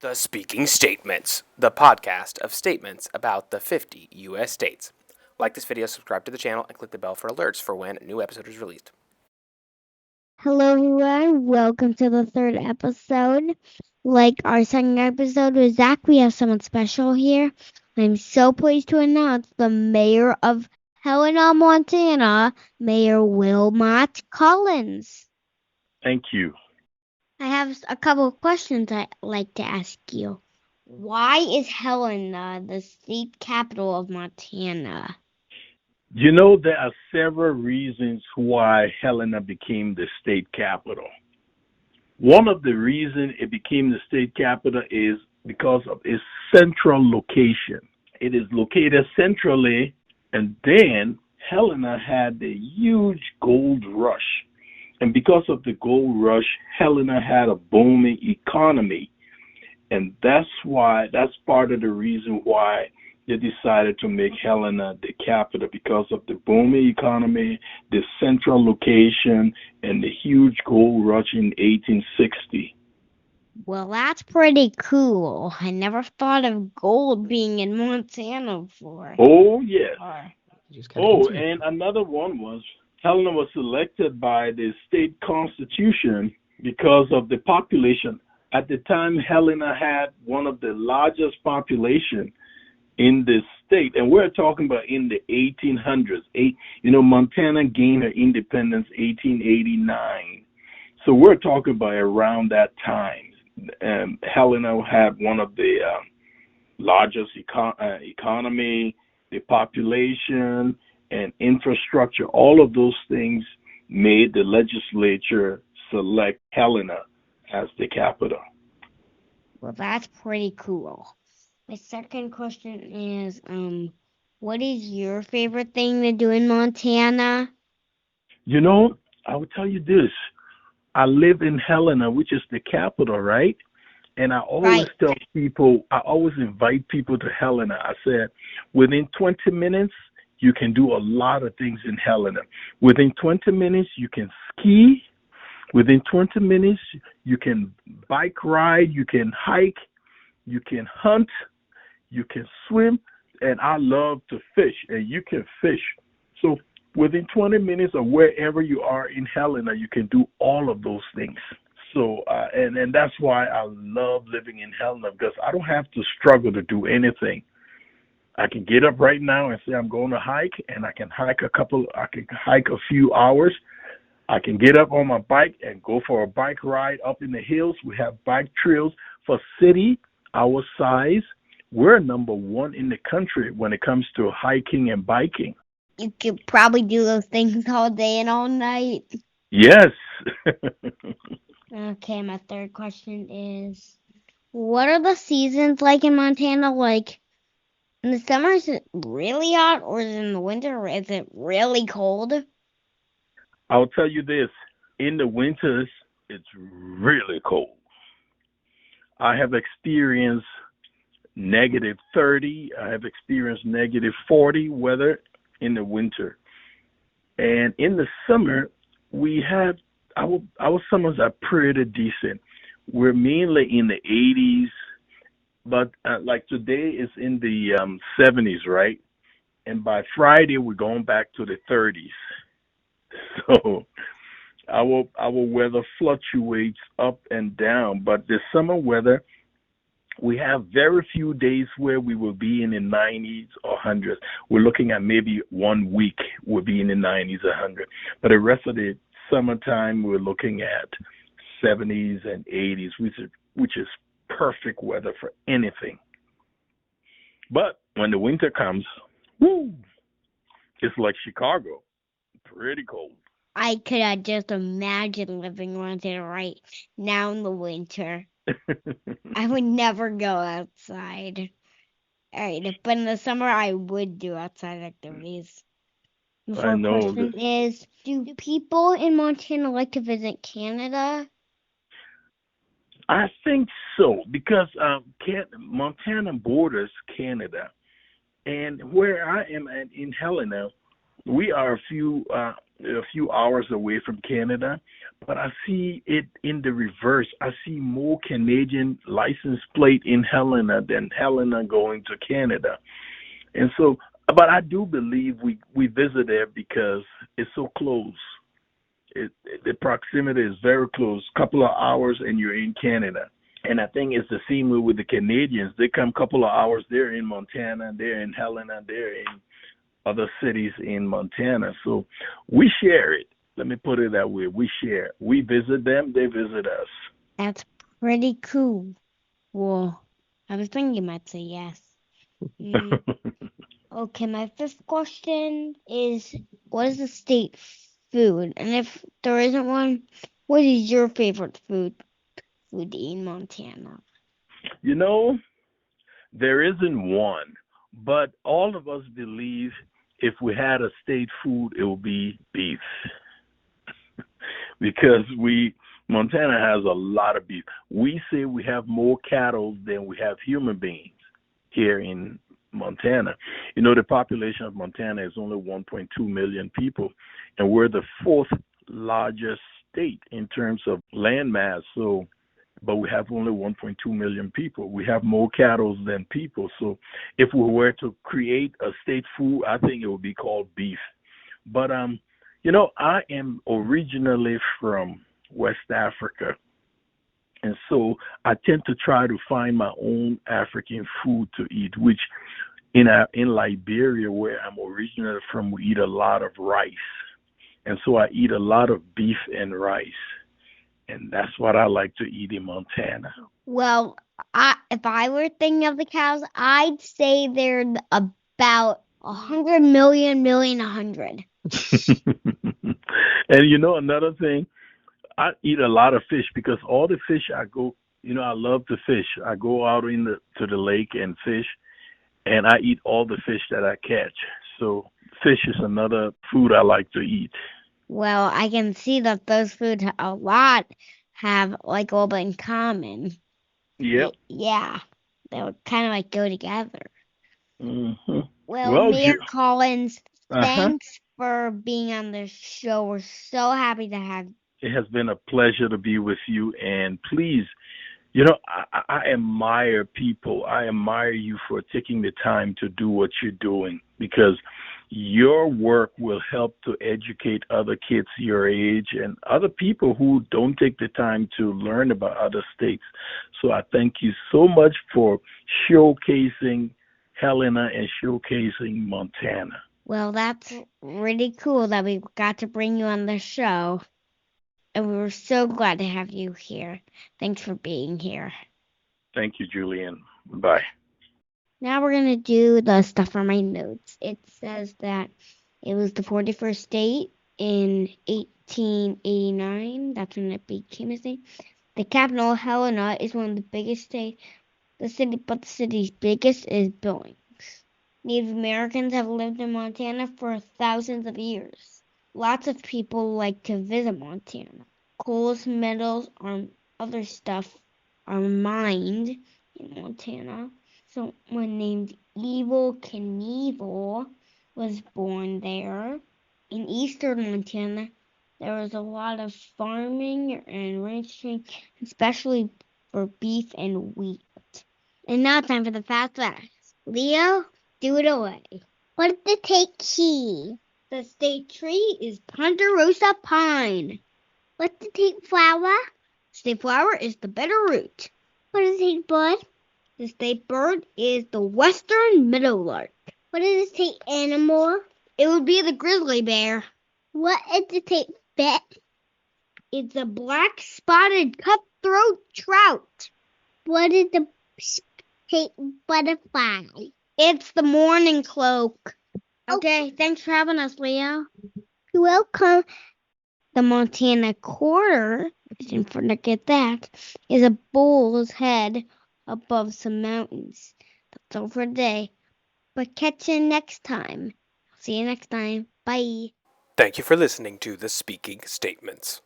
The Speaking Statements, the podcast of statements about the 50 U.S. states. Like this video, subscribe to the channel, and click the bell for alerts for when a new episode is released. Hello, everyone. Welcome to the third episode. Like our second episode with Zach, we have someone special here. I'm so pleased to announce the mayor of Helena, Montana, Mayor Wilmot Collins. Thank you. I have a couple of questions I'd like to ask you. Why is Helena the state capital of Montana? You know, there are several reasons why Helena became the state capital. One of the reasons it became the state capital is because of its central location. It is located centrally, and then Helena had the huge gold rush. And because of the gold rush, Helena had a booming economy. And that's part of the reason why they decided to make Helena the capital, because of the booming economy, the central location, and the huge gold rush in 1860. Well, that's pretty cool. I never thought of gold being in Montana before. Oh, yes. Oh, And another one was Helena was selected by the state constitution because of the population. At the time, Helena had one of the largest population in the state, and we're talking about in the 1800s. Montana gained her independence 1889, so we're talking about around that time. Helena had one of the largest economy, the population, and infrastructure. All of those things made the legislature select Helena as the capital. Well, that's pretty cool. My second question is, what is your favorite thing to do in Montana? You know, I will tell you this. I live in Helena, which is the capital, right? And I always Right. tell people, I always invite people to Helena. I said, within 20 minutes, you can do a lot of things in Helena. Within 20 minutes, you can ski. Within 20 minutes, you can bike ride, you can hike, you can hunt, you can swim, and I love to fish, and you can fish. So within 20 minutes of wherever you are in Helena, you can do all of those things. So, and that's why I love living in Helena, because I don't have to struggle to do anything. I can get up right now and say I'm going to hike, and I can hike a few hours. I can get up on my bike and go for a bike ride up in the hills. We have bike trails for city our size. We're number one in the country when it comes to hiking and biking. You could probably do those things all day and all night. Yes. Okay, my third question is, what are the seasons like in Montana? Like, in the summer, is it really hot, or is it in the winter, or is it really cold? I'll tell you this. In the winters, it's really cold. I have experienced -30. I have experienced -40 weather in the winter. And in the summer, we have our summers are pretty decent. We're mainly in the 80s, but like today is in the 70s, right? And by Friday, we're going back to the 30s. So our weather fluctuates up and down, but the summer weather, we have very few days where we will be in the 90s or 100s. We're looking at maybe 1 week we'll be in the 90s or 100s. But the rest of the summertime, we're looking at 70s and 80s, which is perfect weather for anything. But when the winter comes, woo, it's like Chicago, pretty cold. I could just imagine living around there right now in the winter. I would never go outside. All right, but in the summer, I would do outside activities. The I fourth know. question is, do people in Montana like to visit Canada? I think so, because Montana borders Canada, and where I am at in Helena, we are a few a few hours away from Canada, but I see it in the reverse. I see more Canadian license plate in Helena than Helena going to Canada. And so, but I do believe we visit there because it's so close. The proximity is very close. Couple of hours and you're in Canada. And I think it's the same way with the Canadians. They come a couple of hours. They're in Montana. They're in Helena. They're in other cities in Montana. So we share it. Let me put it that way. We share. We visit them. They visit us. That's pretty cool. Well, I was thinking you might say yes. Okay, my fifth question is, what is the state food? And if there isn't one, what is your favorite food in Montana? You know, there isn't one, but all of us believe if we had a state food, it would be beef. Because Montana has a lot of beef. We say we have more cattle than we have human beings here in Montana. You know, the population of Montana is only 1.2 million people, and we're the fourth largest state in terms of land mass. So, but we have only 1.2 million people. We have more cattle than people. So, if we were to create a state food, I think it would be called beef. But you know, I am originally from West Africa. And so I tend to try to find my own African food to eat, which in Liberia, where I'm originally from, we eat a lot of rice. And so I eat a lot of beef and rice. And that's what I like to eat in Montana. Well, if I were thinking of the cows, I'd say they're about 100 million, 100. And you know, another thing, I eat a lot of fish because all the fish I go, you know, I love to fish. I go out to the lake and fish, and I eat all the fish that I catch. So fish is another food I like to eat. Well, I can see that those foods a lot have like a little bit in common. Yep. Yeah, they would kind of like go together. Mm-hmm. Well, Mayor Collins, thanks for being on the show. We're so happy to have you. It has been a pleasure to be with you. And please, you know, I admire people. I admire you for taking the time to do what you're doing, because your work will help to educate other kids your age and other people who don't take the time to learn about other states. So I thank you so much for showcasing Helena and showcasing Montana. Well, that's really cool that we got to bring you on the show. And we were so glad to have you here. Thanks for being here. Thank you, Julian. Bye. Now we're going to do the stuff from my notes. It says that it was the 41st state in 1889. That's when it became a state. The capital, Helena, is one of the biggest states. The city's biggest is Billings. Native Americans have lived in Montana for thousands of years. Lots of people like to visit Montana. Coals, metals, and other stuff are mined in Montana. Someone named Evel Knievel was born there. In eastern Montana, there was a lot of farming and ranching, especially for beef and wheat. And now time for the fast facts. Leo, do it away. What is the state tree? The state tree is Ponderosa pine. What's the state flower? State flower is the bitterroot. What is the state bird? The state bird is the western meadowlark. What is the state animal? It would be the grizzly bear. What is the state pet? It's a black spotted cutthroat trout. What is the state butterfly? It's the mourning cloak. Okay, thanks for having us, Leo. You're welcome. The Montana Quarter, didn't forget that, is a bull's head above some mountains. That's all for today. But catch you next time. See you next time. Bye. Thank you for listening to the Speaking Statements.